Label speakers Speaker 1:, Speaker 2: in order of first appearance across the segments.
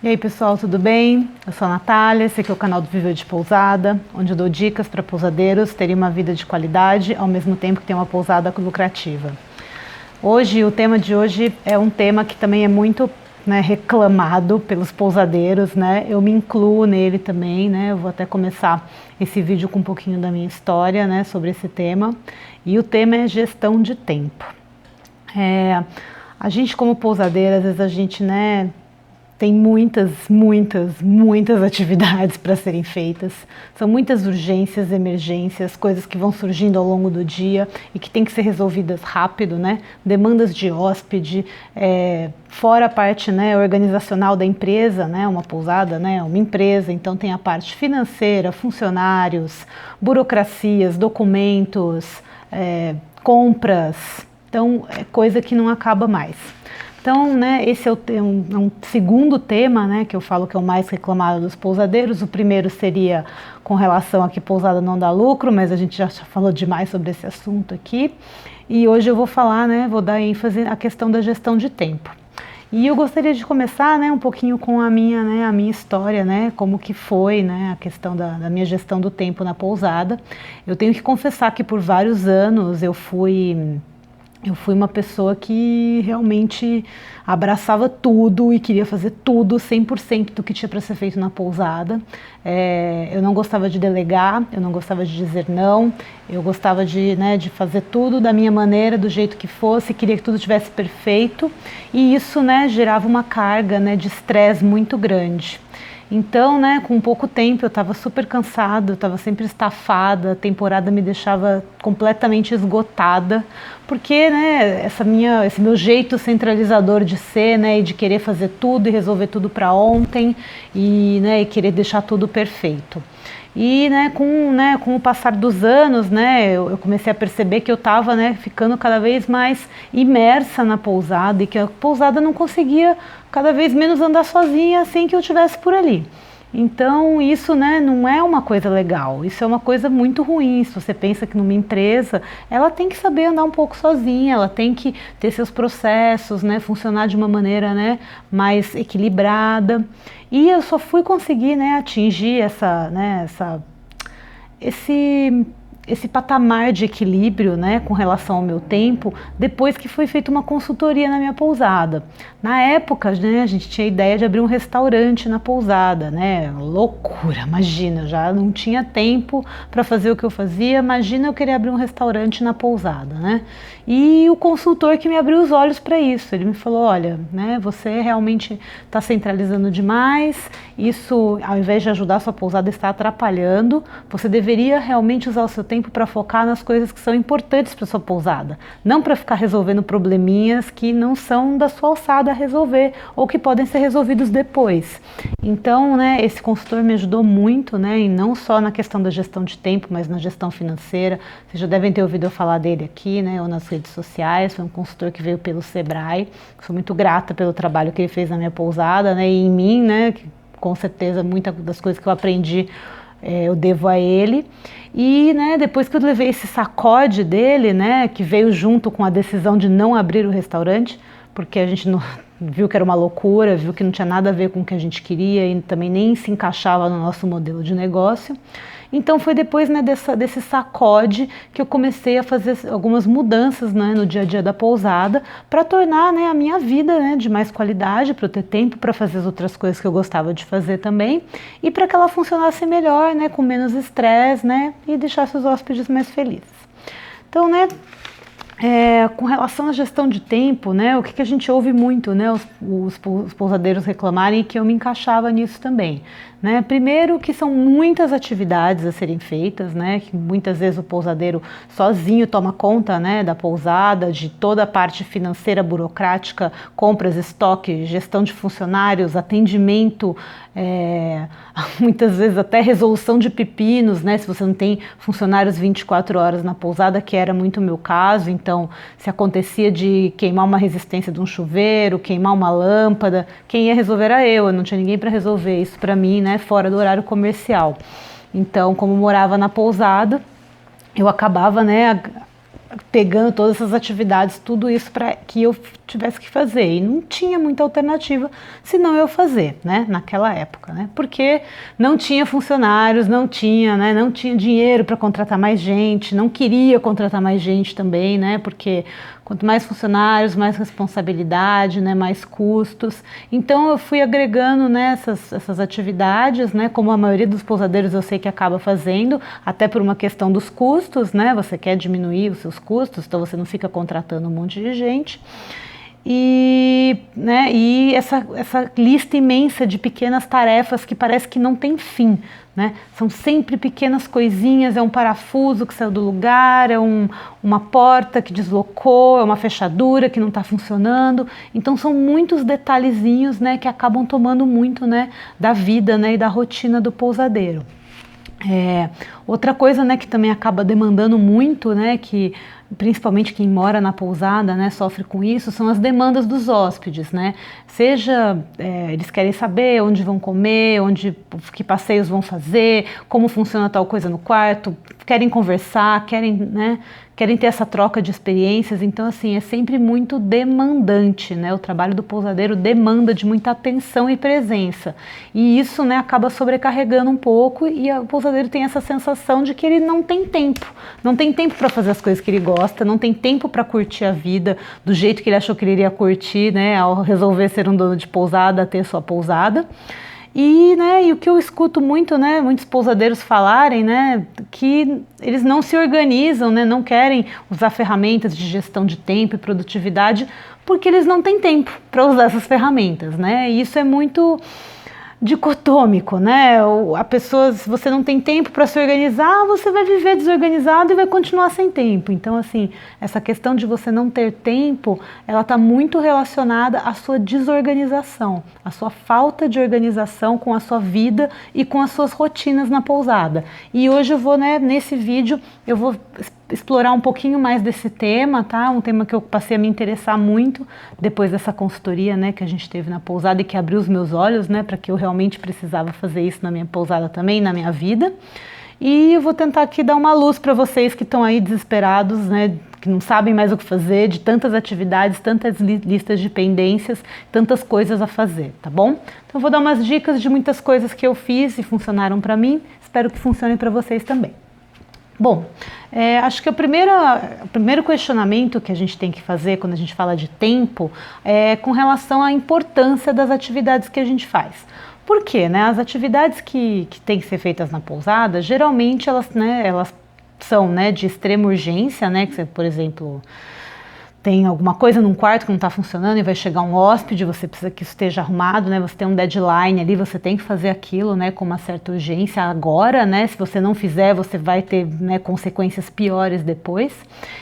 Speaker 1: E aí pessoal, tudo bem? Eu sou a Natália, esse aqui é o canal do Viver de Pousada, onde eu dou dicas para pousadeiros terem uma vida de qualidade, ao mesmo tempo que tem uma pousada lucrativa. O tema de hoje é um tema que também é muito reclamado pelos pousadeiros, né? Eu me incluo nele também, né? Eu vou até começar esse vídeo com um pouquinho da minha história, né, sobre esse tema. E o tema é gestão de tempo. A gente como pousadeira, às vezes a gente, tem muitas atividades para serem feitas. São muitas urgências, emergências, coisas que vão surgindo ao longo do dia e que tem que ser resolvidas rápido, né? Demandas de hóspede, fora a parte, organizacional da empresa, né? Uma pousada, né? Uma empresa, então tem a parte financeira, funcionários, burocracias, documentos, compras. Então é coisa que não acaba mais. Então, esse é um segundo tema, que eu falo que é o mais reclamado dos pousadeiros. O primeiro seria com relação a que pousada não dá lucro, mas a gente já falou demais sobre esse assunto aqui. E hoje eu vou falar, vou dar ênfase à questão da gestão de tempo. E eu gostaria de começar, um pouquinho com a minha história, como que foi, a questão da minha gestão do tempo na pousada. Eu tenho que confessar que por vários anos eu fui uma pessoa que realmente abraçava tudo e queria fazer tudo, 100% do que tinha para ser feito na pousada. Eu não gostava de delegar, eu não gostava de dizer não, eu gostava de fazer tudo da minha maneira, do jeito que fosse, queria que tudo estivesse perfeito. E isso gerava uma carga de estresse muito grande. Então, com pouco tempo eu estava super cansada, eu estava sempre estafada, a temporada me deixava completamente esgotada, porque esse meu jeito centralizador de ser, e de querer fazer tudo e resolver tudo para ontem e querer deixar tudo perfeito. E com o passar dos anos, eu comecei a perceber que eu estava ficando cada vez mais imersa na pousada e que a pousada não conseguia cada vez menos andar sozinha sem que eu estivesse por ali. Então isso não é uma coisa legal, isso é uma coisa muito ruim. Se você pensa que numa empresa, ela tem que saber andar um pouco sozinha, ela tem que ter seus processos, funcionar de uma maneira mais equilibrada. E eu só fui conseguir atingir esse patamar de equilíbrio com relação ao meu tempo, depois que foi feita uma consultoria na minha pousada. Na época, a gente tinha a ideia de abrir um restaurante na pousada, loucura, imagina, já não tinha tempo para fazer o que eu fazia, imagina eu querer abrir um restaurante na pousada, E o consultor que me abriu os olhos para isso, ele me falou, olha, você realmente está centralizando demais, isso ao invés de ajudar a sua pousada está atrapalhando, você deveria realmente usar o seu tempo para focar nas coisas que são importantes para sua pousada, não para ficar resolvendo probleminhas que não são da sua alçada a resolver ou que podem ser resolvidos depois. Então, esse consultor me ajudou muito, e não só na questão da gestão de tempo, mas na gestão financeira. Vocês já devem ter ouvido eu falar dele aqui, ou nas redes sociais. Foi um consultor que veio pelo Sebrae. Sou muito grata pelo trabalho que ele fez na minha pousada, e em mim, que com certeza muitas das coisas que eu aprendi eu devo a ele. E depois que eu levei esse sacode dele, que veio junto com a decisão de não abrir o restaurante, porque a gente não viu que era uma loucura, viu que não tinha nada a ver com o que a gente queria e também nem se encaixava no nosso modelo de negócio. Então foi depois desse sacode que eu comecei a fazer algumas mudanças no dia a dia da pousada para tornar a minha vida de mais qualidade, para eu ter tempo para fazer as outras coisas que eu gostava de fazer também e para que ela funcionasse melhor, com menos estresse, e deixasse os hóspedes mais felizes. Então, com relação à gestão de tempo, o que a gente ouve muito, os pousadeiros reclamarem, e que eu me encaixava nisso também. Primeiro que são muitas atividades a serem feitas, que muitas vezes o pousadeiro sozinho toma conta da pousada, de toda a parte financeira, burocrática, compras, estoque, gestão de funcionários, atendimento, muitas vezes até resolução de pepinos, se você não tem funcionários 24 horas na pousada, que era muito o meu caso. Então, se acontecia de queimar uma resistência de um chuveiro, queimar uma lâmpada, quem ia resolver era eu não tinha ninguém para resolver isso para mim, fora do horário comercial. Então, como morava na pousada, eu acabava pegando todas essas atividades, tudo isso para que eu tivesse que fazer, e não tinha muita alternativa senão eu fazer, né, naquela época, né, porque não tinha funcionários, não tinha, né, não tinha dinheiro para contratar mais gente, não queria contratar mais gente também, né, porque quanto mais funcionários, mais responsabilidade, né, mais custos. Então eu fui agregando, né, essas atividades, né, como a maioria dos pousadeiros eu sei que acaba fazendo, até por uma questão dos custos, né, você quer diminuir os seus custos, então você não fica contratando um monte de gente. E essa lista imensa de pequenas tarefas que parece que não tem fim, né? São sempre pequenas coisinhas, é um parafuso que saiu do lugar, é uma porta que deslocou, é uma fechadura que não está funcionando. Então são muitos detalhezinhos, né, que acabam tomando muito, né, da vida, né, e da rotina do pousadeiro. Outra coisa, né, que também acaba demandando muito, né, que principalmente quem mora na pousada, né, sofre com isso, são as demandas dos hóspedes, né? Seja eles querem saber onde vão comer, que passeios vão fazer, como funciona tal coisa no quarto, querem conversar, querem ter essa troca de experiências. Então, assim, é sempre muito demandante, né? O trabalho do pousadeiro demanda de muita atenção e presença. E isso, né, acaba sobrecarregando um pouco, e o pousadeiro tem essa sensação de que ele não tem tempo para fazer as coisas que ele gosta, não tem tempo para curtir a vida do jeito que ele achou que ele iria curtir, né, ao resolver ser um dono de pousada, ter sua pousada. E o que eu escuto muito, né, muitos pousadeiros falarem, né, que eles não se organizam, né, não querem usar ferramentas de gestão de tempo e produtividade porque eles não têm tempo para usar essas ferramentas, né, e isso é muito dicotômico, né? A pessoa, se você não tem tempo para se organizar, você vai viver desorganizado e vai continuar sem tempo. Então, assim, essa questão de você não ter tempo, ela está muito relacionada à sua desorganização, à sua falta de organização com a sua vida e com as suas rotinas na pousada. E hoje eu vou, né, nesse vídeo, eu vou explorar um pouquinho mais desse tema, tá? Um tema que eu passei a me interessar muito depois dessa consultoria, né, que a gente teve na pousada e que abriu os meus olhos, né, para que eu realmente precisava fazer isso na minha pousada também, na minha vida. E eu vou tentar aqui dar uma luz para vocês que estão aí desesperados, né, que não sabem mais o que fazer, de tantas atividades, tantas listas de pendências, tantas coisas a fazer, tá bom? Então eu vou dar umas dicas de muitas coisas que eu fiz e funcionaram para mim, espero que funcionem para vocês também. Bom, acho que o primeiro questionamento que a gente tem que fazer quando a gente fala de tempo é com relação à importância das atividades que a gente faz. Por quê? Né? As atividades que têm que ser feitas na pousada, geralmente elas são, né, de extrema urgência, né, que você, por exemplo, tem alguma coisa num quarto que não está funcionando e vai chegar um hóspede, você precisa que isso esteja arrumado, né? Você tem um deadline ali, você tem que fazer aquilo, né, com uma certa urgência agora, né? Se você não fizer, você vai ter, né, consequências piores depois.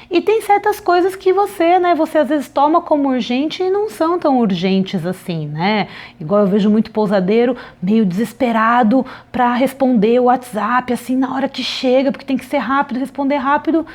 Speaker 1: E tem certas coisas que você às vezes toma como urgente e não são tão urgentes assim, né? Igual eu vejo muito pousadeiro meio desesperado para responder o WhatsApp, assim, na hora que chega, porque tem que ser rápido, responder rápido.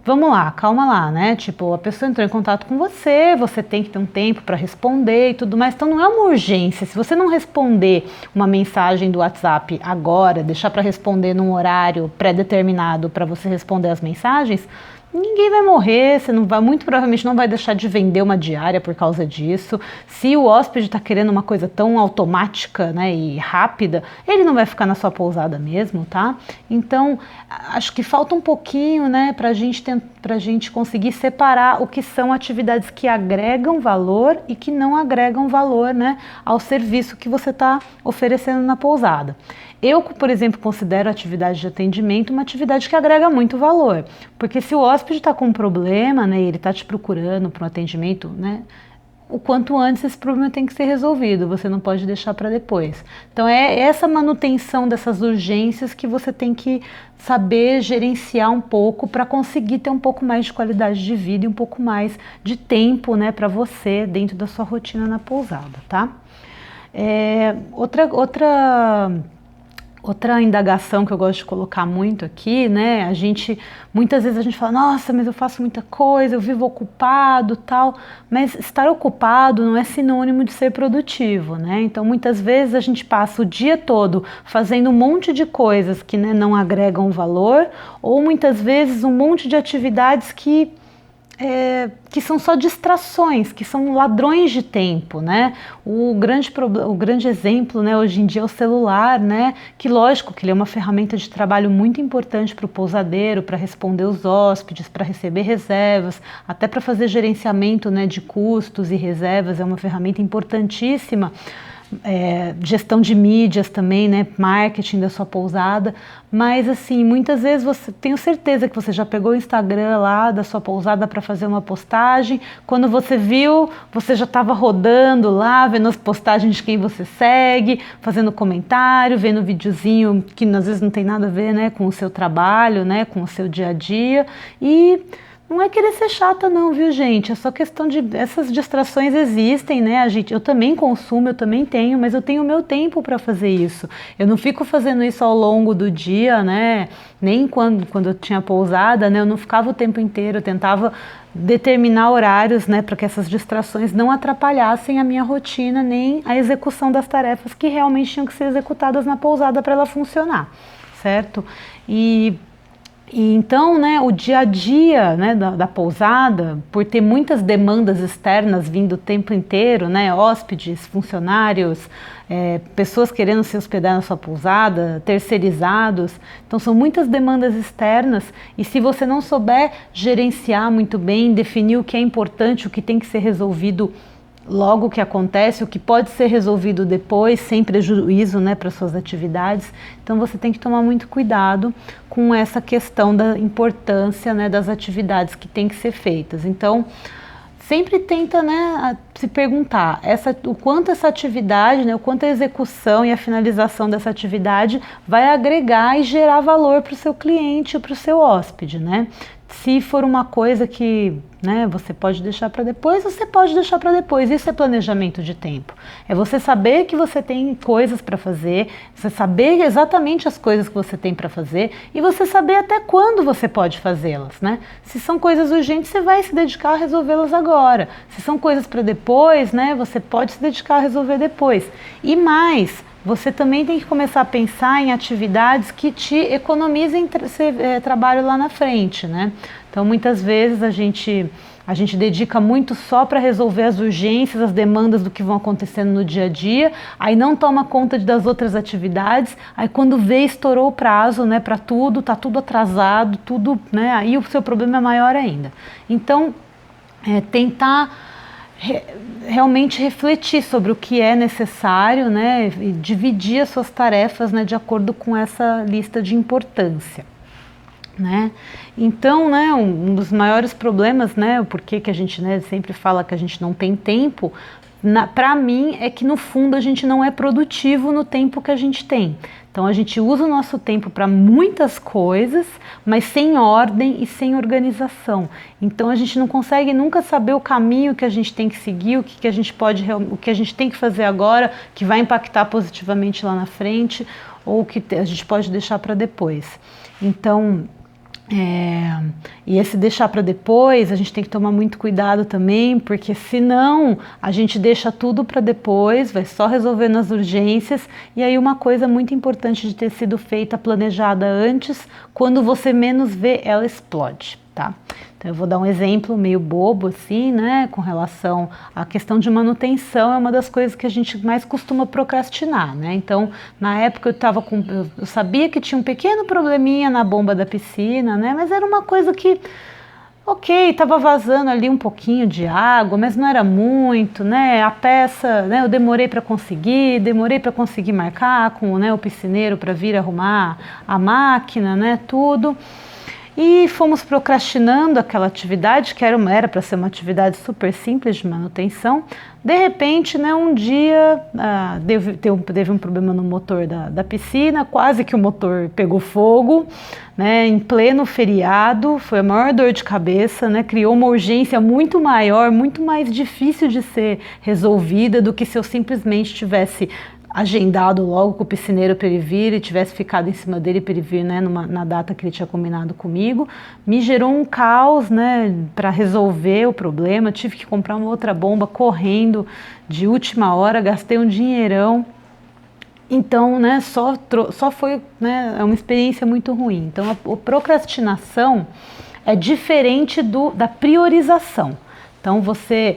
Speaker 1: Vamos lá, calma lá, né? Tipo, a pessoa entrou em contato com você, você tem que ter um tempo para responder e tudo mais, então não é uma urgência. Se você não responder uma mensagem do WhatsApp agora, deixar para responder num horário pré-determinado para você responder as mensagens, ninguém vai morrer, você muito provavelmente não vai deixar de vender uma diária por causa disso. Se o hóspede está querendo uma coisa tão automática, né, e rápida, ele não vai ficar na sua pousada mesmo, tá? Então, acho que falta um pouquinho, né, pra gente conseguir separar o que são atividades que agregam valor e que não agregam valor, né, ao serviço que você está oferecendo na pousada. Eu, por exemplo, considero a atividade de atendimento uma atividade que agrega muito valor, porque se o hóspede está com um problema, né, e ele está te procurando para um atendimento, né, o quanto antes esse problema tem que ser resolvido, você não pode deixar para depois. Então é essa manutenção dessas urgências que você tem que saber gerenciar um pouco para conseguir ter um pouco mais de qualidade de vida e um pouco mais de tempo, né, para você dentro da sua rotina na pousada, tá? Outra indagação que eu gosto de colocar muito aqui, né, muitas vezes a gente fala, nossa, mas eu faço muita coisa, eu vivo ocupado, tal, mas estar ocupado não é sinônimo de ser produtivo, né, então muitas vezes a gente passa o dia todo fazendo um monte de coisas que, né, não agregam valor, ou muitas vezes um monte de atividades que que são só distrações, que são ladrões de tempo, né? O grande exemplo, né, hoje em dia é o celular, né? Que lógico que ele é uma ferramenta de trabalho muito importante para o pousadeiro, para responder os hóspedes, para receber reservas, até para fazer gerenciamento, né, de custos e reservas, é uma ferramenta importantíssima. Gestão de mídias também, né, marketing da sua pousada, mas assim, muitas vezes tenho certeza que você já pegou o Instagram lá da sua pousada para fazer uma postagem, quando você viu, você já estava rodando lá, vendo as postagens de quem você segue, fazendo comentário, vendo videozinho que às vezes não tem nada a ver, né, com o seu trabalho, né, com o seu dia a dia, e não é querer ser chata não, viu, gente? É só questão de... Essas distrações existem, né? Eu também consumo, eu também tenho, mas eu tenho o meu tempo para fazer isso. Eu não fico fazendo isso ao longo do dia, né? Nem quando eu tinha pousada, né? Eu não ficava o tempo inteiro, eu tentava determinar horários, né? Para que essas distrações não atrapalhassem a minha rotina, nem a execução das tarefas que realmente tinham que ser executadas na pousada para ela funcionar, certo? E então, né, o dia a dia, né, da pousada, por ter muitas demandas externas vindo o tempo inteiro, né, hóspedes, funcionários, pessoas querendo se hospedar na sua pousada, terceirizados, então são muitas demandas externas e se você não souber gerenciar muito bem, definir o que é importante, o que tem que ser resolvido logo que acontece, o que pode ser resolvido depois, sem prejuízo, né, para suas atividades. Então você tem que tomar muito cuidado com essa questão da importância, né, das atividades que têm que ser feitas. Então sempre tenta, né, se perguntar o quanto essa atividade, né, o quanto a execução e a finalização dessa atividade vai agregar e gerar valor para o seu cliente ou para o seu hóspede, né? Se for uma coisa que, né, você pode deixar para depois, você pode deixar para depois. Isso é planejamento de tempo. É você saber que você tem coisas para fazer, você saber exatamente as coisas que você tem para fazer e você saber até quando você pode fazê-las, né? Se são coisas urgentes, você vai se dedicar a resolvê-las agora. Se são coisas para depois, né, você pode se dedicar a resolver depois. E mais, você também tem que começar a pensar em atividades que te economizem trabalho lá na frente, né? Então, muitas vezes a gente dedica muito só para resolver as urgências, as demandas do que vão acontecendo no dia a dia, aí não toma conta das outras atividades, aí quando vê, estourou o prazo, né, para tudo, tá tudo atrasado, tudo, né, aí o seu problema é maior ainda. Então, tentar realmente refletir sobre o que é necessário, né, e dividir as suas tarefas, né, de acordo com essa lista de importância, né? Então, né, um dos maiores problemas, né, o porquê que a gente, né, sempre fala que a gente não tem tempo, para mim é que no fundo a gente não é produtivo no tempo que a gente tem. Então a gente usa o nosso tempo para muitas coisas, mas sem ordem e sem organização. Então a gente não consegue nunca saber o caminho que a gente tem que seguir, o que a gente tem que fazer agora, que vai impactar positivamente lá na frente, ou que a gente pode deixar para depois. Então, e esse deixar para depois, a gente tem que tomar muito cuidado também, porque senão a gente deixa tudo para depois, vai só resolver nas urgências, e aí uma coisa muito importante de ter sido feita, planejada antes, quando você menos vê, ela explode, tá? Então eu vou dar um exemplo meio bobo assim, né, com relação à questão de manutenção, é uma das coisas que a gente mais costuma procrastinar, né? Então, na época eu sabia que tinha um pequeno probleminha na bomba da piscina, né, mas era uma coisa que, ok, estava vazando ali um pouquinho de água, mas não era muito, né? A peça, né, eu demorei para conseguir marcar com, né, o piscineiro para vir arrumar a máquina, né, tudo. E fomos procrastinando aquela atividade, que era para ser uma atividade super simples de manutenção. De repente, né, um dia teve um problema no motor da piscina, quase que o motor pegou fogo, né, em pleno feriado, foi a maior dor de cabeça, né, criou uma urgência muito maior, muito mais difícil de ser resolvida do que se eu simplesmente tivesse agendado logo com o piscineiro para ele vir e tivesse ficado em cima dele para ele vir, né, na data que ele tinha combinado comigo. Me gerou um caos, né, para resolver o problema, tive que comprar uma outra bomba correndo de última hora, gastei um dinheirão. Então, né, só foi, né, é uma experiência muito ruim. Então, a procrastinação, é diferente da priorização. Então você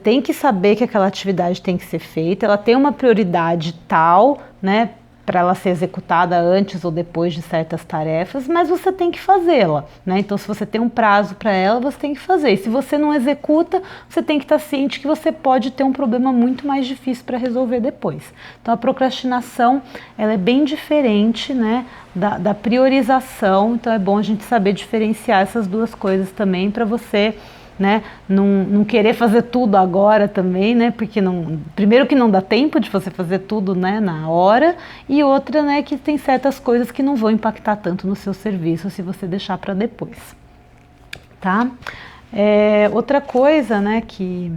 Speaker 1: tem que saber que aquela atividade tem que ser feita, ela tem uma prioridade tal, né, para ela ser executada antes ou depois de certas tarefas, mas você tem que fazê-la, né? Então, se você tem um prazo para ela, você tem que fazer. E se você não executa, você tem que estar ciente que você pode ter um problema muito mais difícil para resolver depois. Então, a procrastinação, ela é bem diferente, né, da priorização. Então, é bom a gente saber diferenciar essas duas coisas também para você, né, não querer fazer tudo agora também, né, porque primeiro que não dá tempo de você fazer tudo, né, na hora, e outra, né, que tem certas coisas que não vão impactar tanto no seu serviço se você deixar para depois, tá? Outra coisa, né, que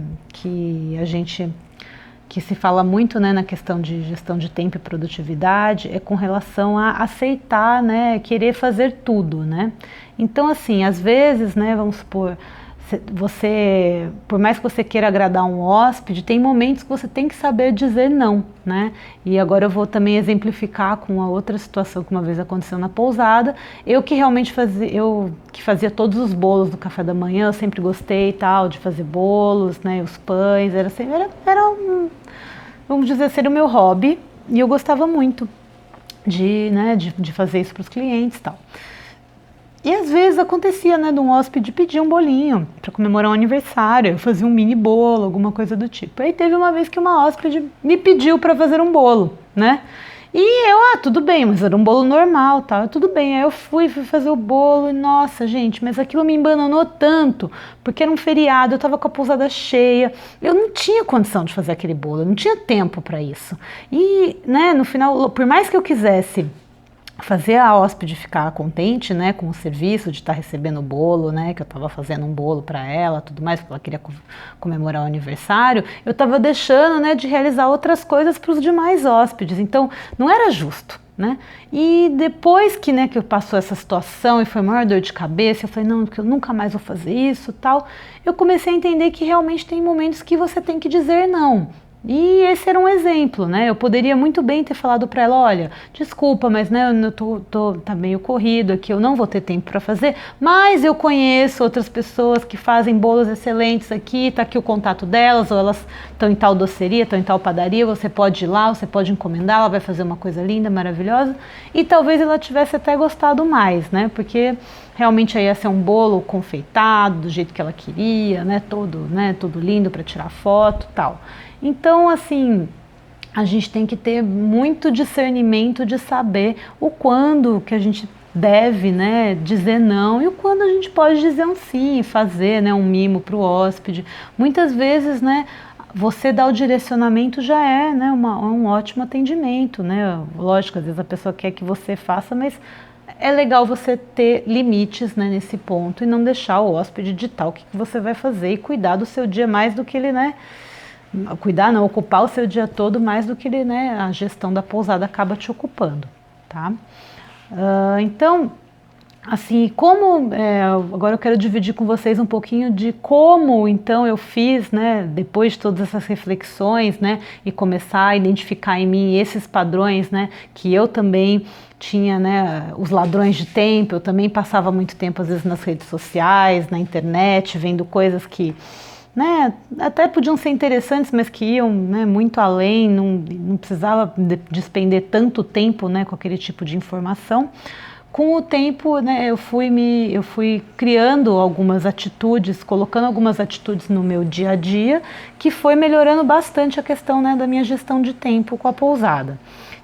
Speaker 1: se fala muito, né, na questão de gestão de tempo e produtividade é com relação a aceitar, né, querer fazer tudo, né? Então, assim, às vezes, né, vamos supor, você, por mais que você queira agradar um hóspede, tem momentos que você tem que saber dizer não, né? E agora eu vou também exemplificar com uma outra situação que uma vez aconteceu na pousada. Eu que realmente fazia todos os bolos do café da manhã, eu sempre gostei tal de fazer bolos, né? Os pães, vamos dizer, seria o meu hobby, e eu gostava muito de fazer isso para os clientes e tal. E às vezes acontecia, né, de um hóspede pedir um bolinho para comemorar um aniversário, eu fazia um mini bolo, alguma coisa do tipo. Aí teve uma vez que uma hóspede me pediu para fazer um bolo, né? E eu, tudo bem, mas era um bolo normal, tá? Tudo bem. Aí eu fui fazer o bolo e, nossa, gente, mas aquilo me embananou tanto, porque era um feriado, eu tava com a pousada cheia, eu não tinha condição de fazer aquele bolo, eu não tinha tempo para isso. E, né, no final, por mais que eu quisesse fazer a hóspede ficar contente, né, com o serviço de estar recebendo o bolo, né, que eu estava fazendo um bolo para ela, tudo mais, porque ela queria comemorar o aniversário, eu estava deixando, né, de realizar outras coisas para os demais hóspedes, então não era justo, né? E depois que, né, que passou essa situação e foi a maior dor de cabeça, eu falei, não, porque eu nunca mais vou fazer isso, tal, eu comecei a entender que realmente tem momentos que você tem que dizer não. E esse era um exemplo, né? Eu poderia muito bem ter falado para ela, olha, desculpa, mas né, tá meio corrido aqui, eu não vou ter tempo para fazer, mas eu conheço outras pessoas que fazem bolos excelentes aqui, tá aqui o contato delas, ou elas estão em tal doceria, estão em tal padaria, você pode ir lá, você pode encomendar, ela vai fazer uma coisa linda, maravilhosa, e talvez ela tivesse até gostado mais, né? Porque realmente aí ia ser um bolo confeitado, do jeito que ela queria, né? Todo lindo para tirar foto e tal. Então, assim, a gente tem que ter muito discernimento de saber o quando que a gente deve, né, dizer não e o quando a gente pode dizer um sim, fazer, né, um mimo para o hóspede. Muitas vezes, né, você dar o direcionamento já é, né, um ótimo atendimento, né? Lógico, às vezes a pessoa quer que você faça, mas é legal você ter limites, né, nesse ponto e não deixar o hóspede ditar o que você vai fazer e cuidar do seu dia mais do que ele, né, ocupar o seu dia todo mais do que ele, né, a gestão da pousada acaba te ocupando, tá? Então, assim, agora eu quero dividir com vocês um pouquinho de como, então, eu fiz, né, depois de todas essas reflexões, né, e começar a identificar em mim esses padrões, né, que eu também tinha, né, os ladrões de tempo, eu também passava muito tempo, às vezes, nas redes sociais, na internet, vendo coisas que, né, até podiam ser interessantes, mas que iam, né, muito além, não precisava despender tanto tempo, né, com aquele tipo de informação. Com o tempo, né, eu fui criando algumas atitudes, colocando algumas atitudes no meu dia a dia, que foi melhorando bastante a questão, né, da minha gestão de tempo com a pousada.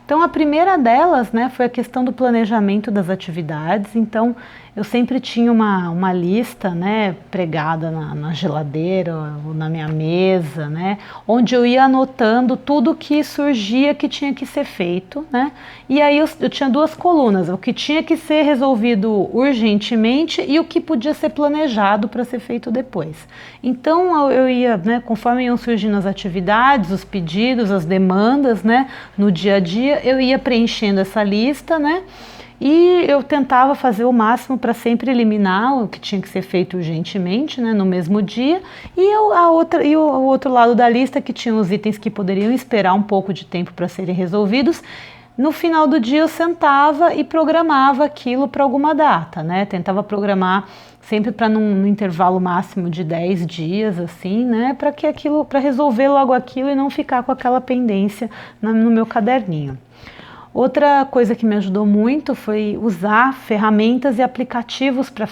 Speaker 1: Então, a primeira delas, né, foi a questão do planejamento das atividades. Então, eu sempre tinha uma lista, né, pregada na geladeira ou na minha mesa, né, onde eu ia anotando tudo que surgia que tinha que ser feito, né, e aí eu tinha duas colunas, o que tinha que ser resolvido urgentemente e o que podia ser planejado para ser feito depois. Então eu ia, né, conforme iam surgindo as atividades, os pedidos, as demandas, né, no dia a dia, eu ia preenchendo essa lista, né, e eu tentava fazer o máximo para sempre eliminar o que tinha que ser feito urgentemente, né, no mesmo dia, e o outro lado da lista, que tinha os itens que poderiam esperar um pouco de tempo para serem resolvidos, no final do dia eu sentava e programava aquilo para alguma data, né? Tentava programar sempre para num intervalo máximo de 10 dias, assim, né? Para que aquilo, para resolver logo aquilo e não ficar com aquela pendência no meu caderninho. Outra coisa que me ajudou muito foi usar ferramentas e aplicativos para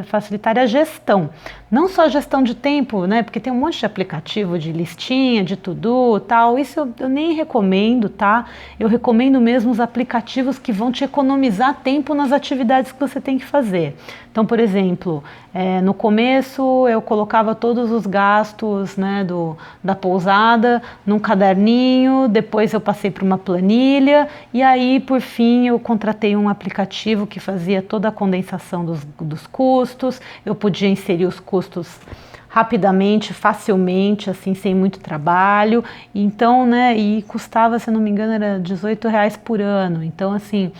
Speaker 1: facilitar a gestão. Não só a gestão de tempo, né? Porque tem um monte de aplicativo de listinha, de to-do, tal. Isso eu nem recomendo, tá? Eu recomendo mesmo os aplicativos que vão te economizar tempo nas atividades que você tem que fazer. Então, por exemplo, no começo eu colocava todos os gastos, né, da pousada num caderninho, depois eu passei para uma planilha e aí, por fim, eu contratei um aplicativo que fazia toda a condensação dos custos, eu podia inserir os custos rapidamente, facilmente, assim, sem muito trabalho. Então, né, e custava, se não me engano, era R$18 por ano. Então, assim,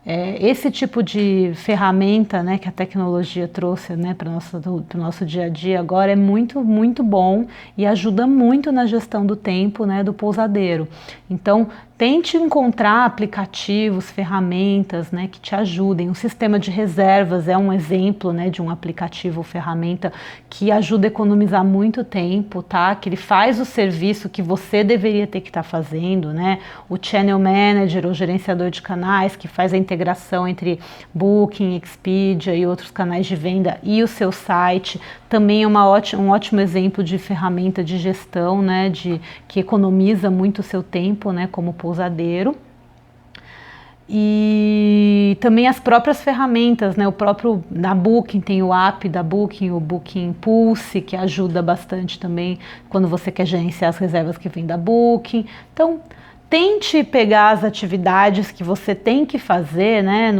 Speaker 1: esse tipo de ferramenta, né, que a tecnologia trouxe, né, para o nosso dia a dia agora é muito, muito bom e ajuda muito na gestão do tempo, né, do pousadeiro. Então, tente encontrar aplicativos, ferramentas, né, que te ajudem. O sistema de reservas é um exemplo, né, de um aplicativo ou ferramenta que ajuda a economizar muito tempo, tá? Que ele faz o serviço que você deveria ter que estar fazendo, né? O Channel Manager, ou gerenciador de canais, que faz a integração entre Booking, Expedia e outros canais de venda e o seu site, também é um ótimo exemplo de ferramenta de gestão, né, que economiza muito o seu tempo, né, como pousadeiro. E também as próprias ferramentas, né, o próprio da Booking, tem o app da Booking, o Booking Pulse, que ajuda bastante também quando você quer gerenciar as reservas que vêm da Booking. Então, tente pegar as atividades que você tem que fazer, né,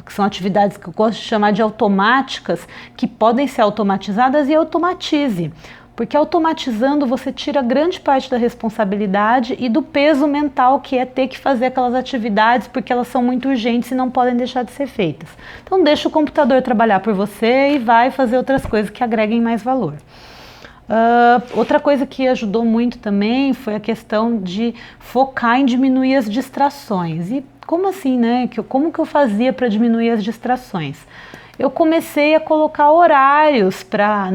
Speaker 1: que são atividades que eu gosto de chamar de automáticas, que podem ser automatizadas, e automatize. Porque automatizando você tira grande parte da responsabilidade e do peso mental que é ter que fazer aquelas atividades, porque elas são muito urgentes e não podem deixar de ser feitas. Então deixa o computador trabalhar por você e vai fazer outras coisas que agreguem mais valor. Outra coisa que ajudou muito também foi a questão de focar em diminuir as distrações. E como assim, né? Como que eu fazia para diminuir as distrações? Eu comecei a colocar horários para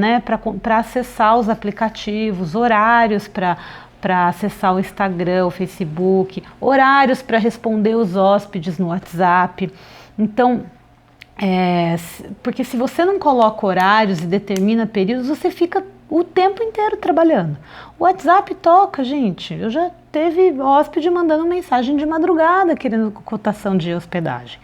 Speaker 1: acessar os aplicativos, horários para acessar o Instagram, o Facebook, horários para responder os hóspedes no WhatsApp. Então, porque se você não coloca horários e determina períodos, você fica o tempo inteiro trabalhando. O WhatsApp toca, gente. Eu já teve hóspede mandando mensagem de madrugada querendo cotação de hospedagem.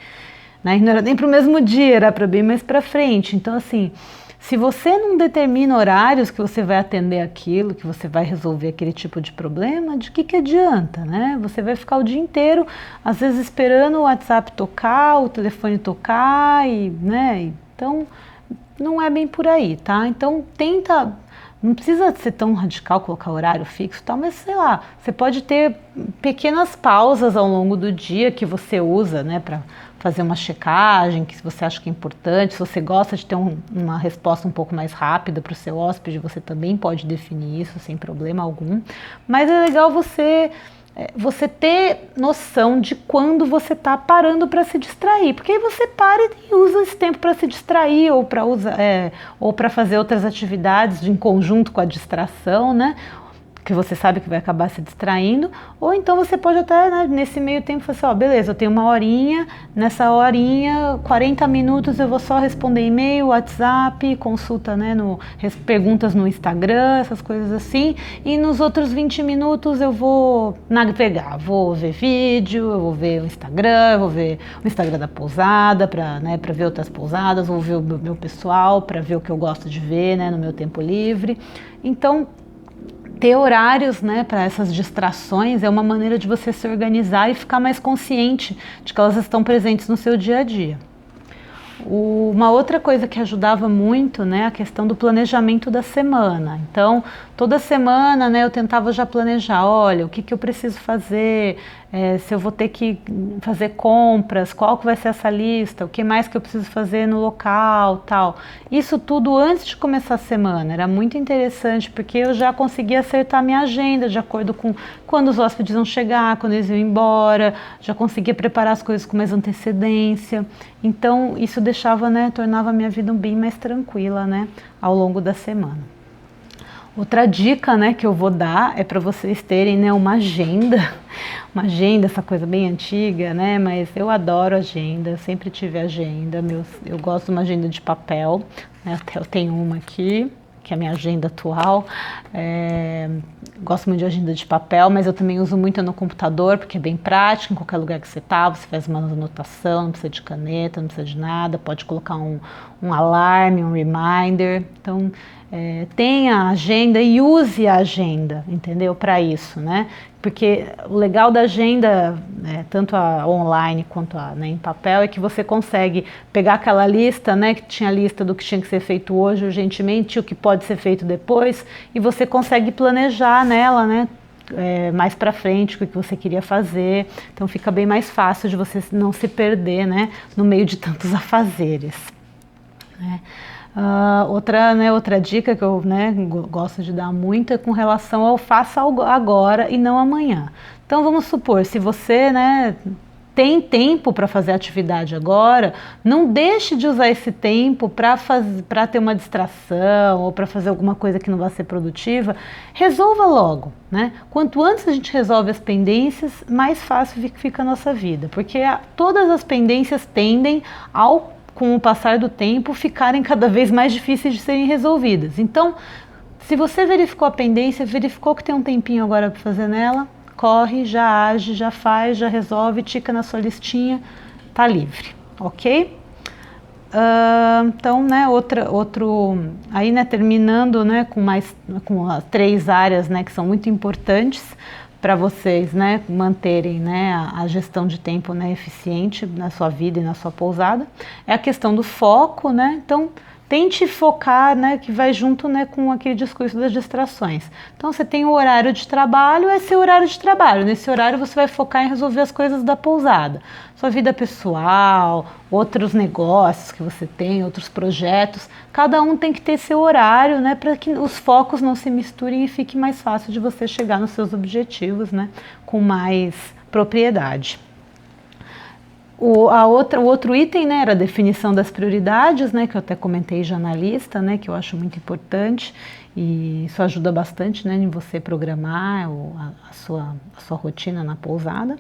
Speaker 1: Né? Não era nem para o mesmo dia, era para bem mais para frente. Então, assim, se você não determina horários que você vai atender aquilo, que você vai resolver aquele tipo de problema, de que adianta, né? Você vai ficar o dia inteiro, às vezes, esperando o WhatsApp tocar, o telefone tocar, né? Então, não é bem por aí, tá? Então, tenta... Não precisa ser tão radical, colocar horário fixo e tal, mas sei lá, você pode ter pequenas pausas ao longo do dia que você usa, né, para fazer uma checagem, que você acha que é importante. Se você gosta de ter uma resposta um pouco mais rápida para o seu hóspede, você também pode definir isso sem problema algum. Mas é legal você ter noção de quando você está parando para se distrair, porque aí você para e usa esse tempo para se distrair ou para fazer outras atividades em conjunto com a distração, né? Que você sabe que vai acabar se distraindo, ou então você pode até, né, nesse meio tempo, falar assim, beleza, eu tenho uma horinha, nessa horinha, 40 minutos eu vou só responder e-mail, WhatsApp, consulta, né, perguntas no Instagram, essas coisas assim, e nos outros 20 minutos eu vou navegar, vou ver vídeo, eu vou ver o Instagram, eu vou ver o Instagram da pousada, para ver outras pousadas, vou ver o meu pessoal, para ver o que eu gosto de ver, né, no meu tempo livre. Então, ter horários, né, para essas distrações é uma maneira de você se organizar e ficar mais consciente de que elas estão presentes no seu dia a dia. Uma outra coisa que ajudava muito, né, a questão do planejamento da semana. Então, toda semana, né, eu tentava já planejar, olha, o que eu preciso fazer, se eu vou ter que fazer compras, qual que vai ser essa lista, o que mais que eu preciso fazer no local, tal. Isso tudo antes de começar a semana, era muito interessante, porque eu já conseguia acertar minha agenda de acordo com quando os hóspedes iam chegar, quando eles iam embora, já conseguia preparar as coisas com mais antecedência. Então isso deixava, né, tornava a minha vida bem mais tranquila, né, ao longo da semana. Outra dica, né, que eu vou dar é para vocês terem, né, uma agenda, essa coisa bem antiga, né, mas eu adoro agenda, eu sempre tive agenda, eu gosto de uma agenda de papel, né, até eu tenho uma aqui, que é a minha agenda atual, gosto muito de agenda de papel, mas eu também uso muito no computador, porque é bem prático, em qualquer lugar que você está, você faz uma anotação, não precisa de caneta, não precisa de nada, pode colocar um alarme, um reminder, então tenha a agenda e use a agenda, entendeu, para isso, né, porque o legal da agenda, tanto a online quanto a, né, em papel, é que você consegue pegar aquela lista, né, que tinha a lista do que tinha que ser feito hoje urgentemente, o que pode ser feito depois, e você consegue planejar nela, né, mais para frente o que você queria fazer, então fica bem mais fácil de você não se perder, né, no meio de tantos afazeres, né. Outra dica que eu, né, gosto de dar muito é com relação ao faça agora e não amanhã. Então vamos supor, se você, né, tem tempo para fazer atividade agora, não deixe de usar esse tempo para ter uma distração ou para fazer alguma coisa que não vai ser produtiva. Resolva logo, né? Quanto antes a gente resolve as pendências, mais fácil fica a nossa vida, porque todas as pendências tendem com o passar do tempo, ficarem cada vez mais difíceis de serem resolvidas. Então, se você verificou a pendência, verificou que tem um tempinho agora para fazer nela, corre, já age, já faz, já resolve, tica na sua listinha, tá livre, ok? Então, né, aí, né, terminando, né, com as 3 áreas, né, que são muito importantes para vocês, né, manterem, né, a gestão de tempo, né, eficiente na sua vida e na sua pousada, é a questão do foco, né, então tente focar, né, que vai junto, né, com aquele discurso das distrações. Então você tem o horário de trabalho, é seu horário de trabalho, nesse horário você vai focar em resolver as coisas da pousada, sua vida pessoal, outros negócios que você tem, outros projetos, cada um tem que ter seu horário, né, para que os focos não se misturem e fique mais fácil de você chegar nos seus objetivos, né, com mais propriedade. O outro item, né, era a definição das prioridades, né, que eu até comentei já na lista, né, que eu acho muito importante e isso ajuda bastante, né, em você programar a sua rotina na pousada.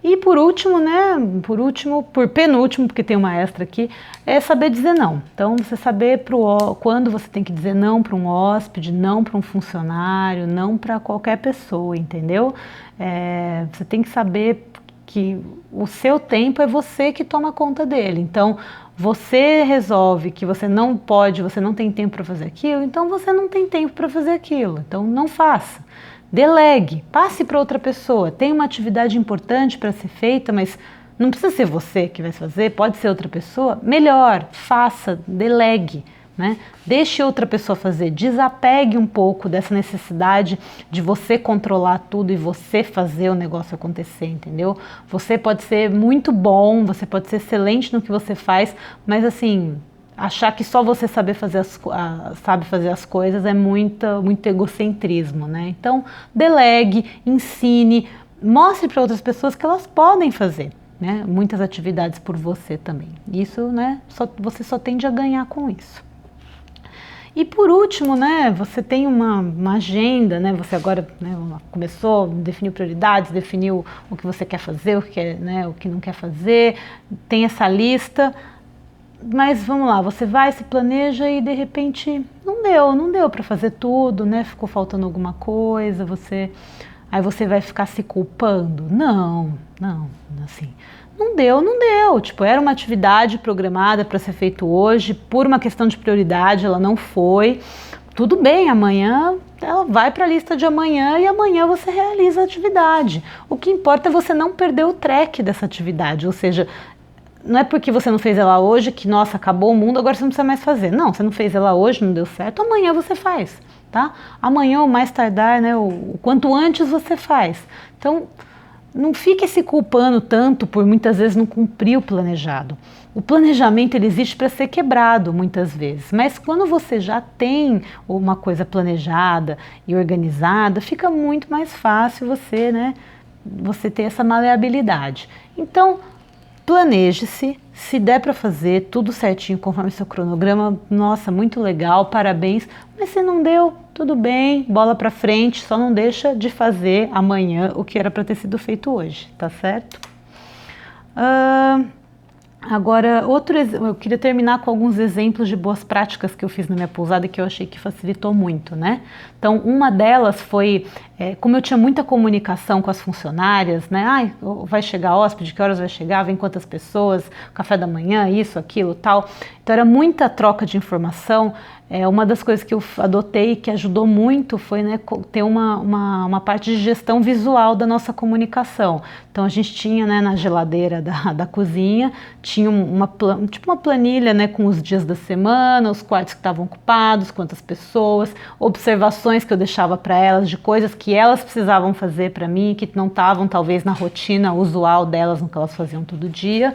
Speaker 1: E por último, né, por penúltimo, porque tem uma extra aqui, é saber dizer não. Então, você saber quando você tem que dizer não para um hóspede, não para um funcionário, não para qualquer pessoa, entendeu? Você tem que saber que o seu tempo é você que toma conta dele. Então, você resolve que você não tem tempo para fazer aquilo, então você não tem tempo para fazer aquilo. Então, não faça. Delegue, passe para outra pessoa. Tem uma atividade importante para ser feita, mas não precisa ser você que vai fazer, pode ser outra pessoa. Melhor, faça, delegue, né? Deixe outra pessoa fazer, desapegue um pouco dessa necessidade de você controlar tudo e você fazer o negócio acontecer, entendeu? Você pode ser muito bom, você pode ser excelente no que você faz, mas assim, achar que só você sabe fazer as coisas é muito egocentrismo, né? Então, delegue, ensine, mostre para outras pessoas que elas podem fazer, né, muitas atividades por você também. Isso, né, você só tende a ganhar com isso. E por último, né, você tem uma agenda, né, você agora, né, começou, definiu prioridades, definiu o que você quer fazer, o que não quer fazer, tem essa lista, mas vamos lá, você vai, se planeja e de repente não deu para fazer tudo, né, ficou faltando alguma coisa, aí você vai ficar se culpando? Não, assim, não deu, tipo, era uma atividade programada para ser feito hoje, por uma questão de prioridade, ela não foi, tudo bem, amanhã ela vai para a lista de amanhã e amanhã você realiza a atividade. O que importa é você não perder o track dessa atividade, ou seja, não é porque você não fez ela hoje que, nossa, acabou o mundo, agora você não precisa mais fazer. Não, você não fez ela hoje, não deu certo, amanhã você faz. tá? Amanhã ou mais tardar, né, o quanto antes você faz. Então, não fique se culpando tanto por muitas vezes não cumprir o planejado. O planejamento ele existe para ser quebrado muitas vezes, mas quando você já tem uma coisa planejada e organizada, fica muito mais fácil você, né, você ter essa maleabilidade. Então, planeje-se, se der para fazer tudo certinho conforme seu cronograma, nossa, muito legal, parabéns. Mas se não deu, tudo bem, bola para frente, só não deixa de fazer amanhã o que era para ter sido feito hoje, tá certo? Agora, eu queria terminar com alguns exemplos de boas práticas que eu fiz na minha pousada e que eu achei que facilitou muito, né? Então, uma delas foi, como eu tinha muita comunicação com as funcionárias, né? Vai chegar hóspede, que horas vai chegar, vem quantas pessoas, café da manhã, isso, aquilo, tal. Então, era muita troca de informação. Uma das coisas que eu adotei que ajudou muito foi, né, ter uma parte de gestão visual da nossa comunicação. Então a gente tinha, né, na geladeira da cozinha, tinha tipo uma planilha, né, com os dias da semana, os quartos que estavam ocupados, quantas pessoas, observações que eu deixava para elas de coisas que elas precisavam fazer para mim, que não estavam talvez na rotina usual delas, no que elas faziam todo dia.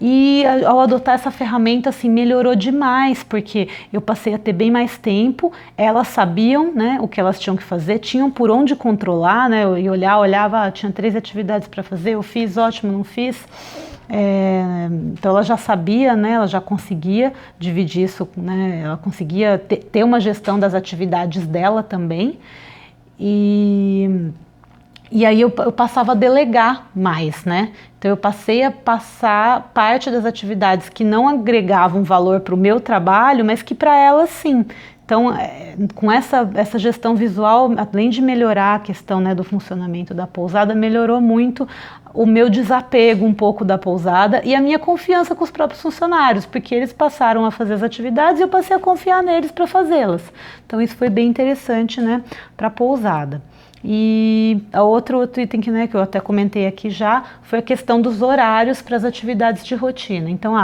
Speaker 1: E ao adotar essa ferramenta, assim, melhorou demais, porque eu passei a ter bem mais tempo, elas sabiam, né, o que elas tinham que fazer, tinham por onde controlar, né, eu olhava, tinha 3 atividades para fazer, eu fiz, ótimo, não fiz. Então ela já sabia, né, ela já conseguia dividir isso, né, ela conseguia ter uma gestão das atividades dela também. E aí eu passava a delegar mais, né? Então eu passei a passar parte das atividades que não agregavam valor para o meu trabalho, mas que para elas sim. Então, com essa gestão visual, além de melhorar a questão, né, do funcionamento da pousada, melhorou muito o meu desapego um pouco da pousada e a minha confiança com os próprios funcionários, porque eles passaram a fazer as atividades e eu passei a confiar neles para fazê-las. Então isso foi bem interessante, né, para a pousada. E outro item que, né, que eu até comentei aqui já foi a questão dos horários para as atividades de rotina. Então,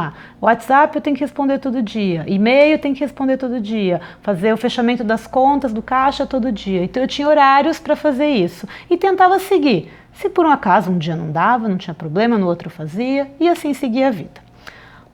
Speaker 1: WhatsApp eu tenho que responder todo dia, e-mail eu tenho que responder todo dia, fazer o fechamento das contas do caixa todo dia. Então eu tinha horários para fazer isso e tentava seguir. Se por um acaso um dia não dava, não tinha problema, no outro eu fazia e assim seguia a vida.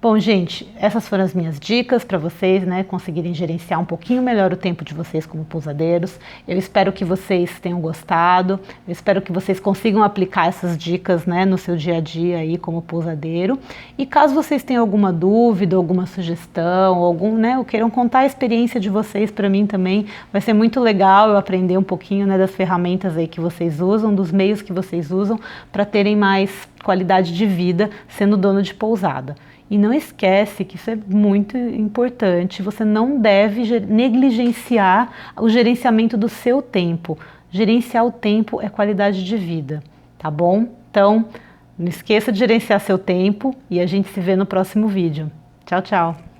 Speaker 1: Bom, gente, essas foram as minhas dicas para vocês, né, conseguirem gerenciar um pouquinho melhor o tempo de vocês como pousadeiros. Eu espero que vocês tenham gostado, eu espero que vocês consigam aplicar essas dicas, né, no seu dia a dia aí como pousadeiro. E caso vocês tenham alguma dúvida, alguma sugestão, né, ou queiram contar a experiência de vocês para mim também, vai ser muito legal eu aprender um pouquinho, né, das ferramentas aí que vocês usam, dos meios que vocês usam para terem mais qualidade de vida sendo dono de pousada. E não esquece que isso é muito importante, você não deve negligenciar o gerenciamento do seu tempo. Gerenciar o tempo é qualidade de vida, tá bom? Então, não esqueça de gerenciar seu tempo e a gente se vê no próximo vídeo. Tchau, tchau!